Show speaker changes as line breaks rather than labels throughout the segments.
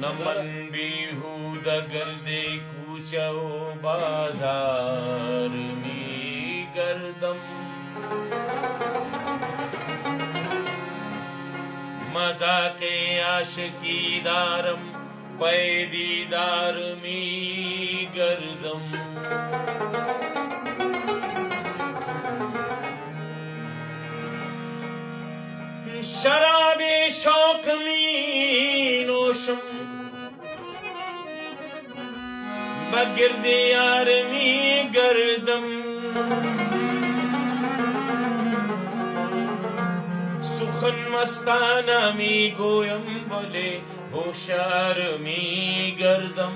नमन बेहूद गर्दे कूचो बाजार में गर्दम मजा के आशिकी दारम पैदीदार में गर्दम शराबे शौक में नोशम बगिर्दे यार में गर्दम सुखन मस्ताना में गोयम बोले होशार में गर्दम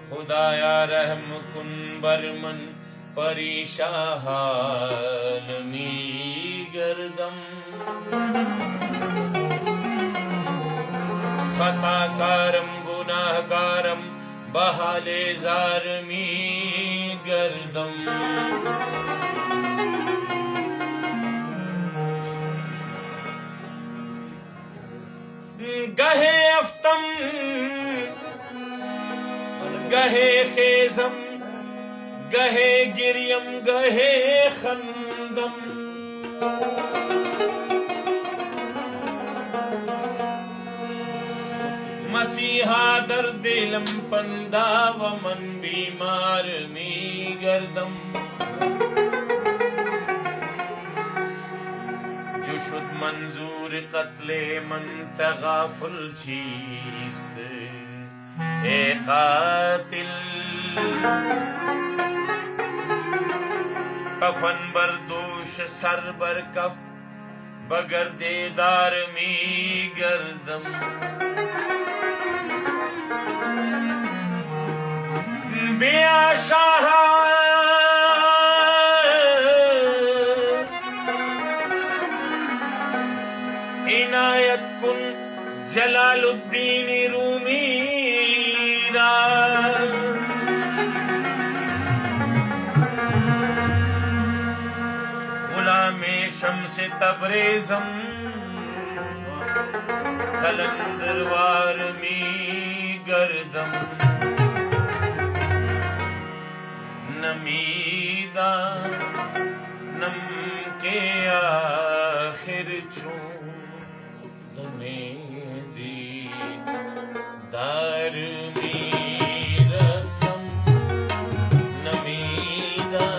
खुदाया रहम कुन बरमन परेशान में गर्दम खताकारम गुनाहकारम बहाले जार में गर्दम गहे अफ्तम गहे खेजम गहे गिरियम गहे खंदम मसीहा दर दिलम पंदा व मन बीमार में गर्दम जो शुद मंजूर कत्ले मन तगाफुल चीस्त ए कातिल कफन बरदोश सर बर कफ बगर देदार में गर्दम बेआशाह इनायत कुन जलालुद्दीन रूमी शम्स तबरेज़म कलंदरवार में गर्दम नमीदा नम के आखिर छू दमे दी दार में रसम नमीदा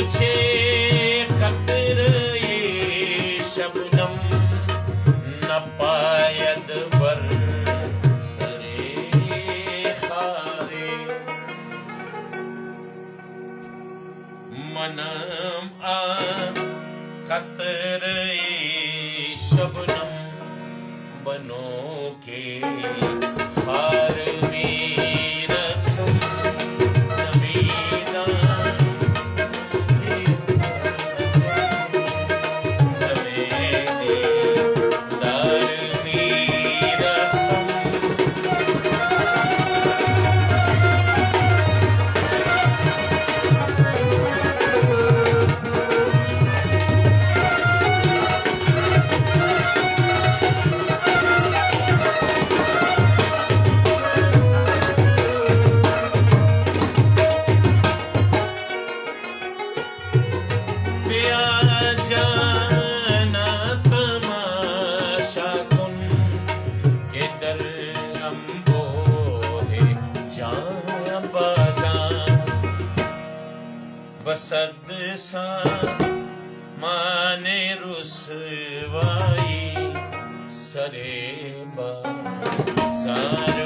छे हार में रसम नमीदा जाना तमाशा कुन के दर अम्बो है जाया बाजार बसद सा माने रुसवाई सरे बाजार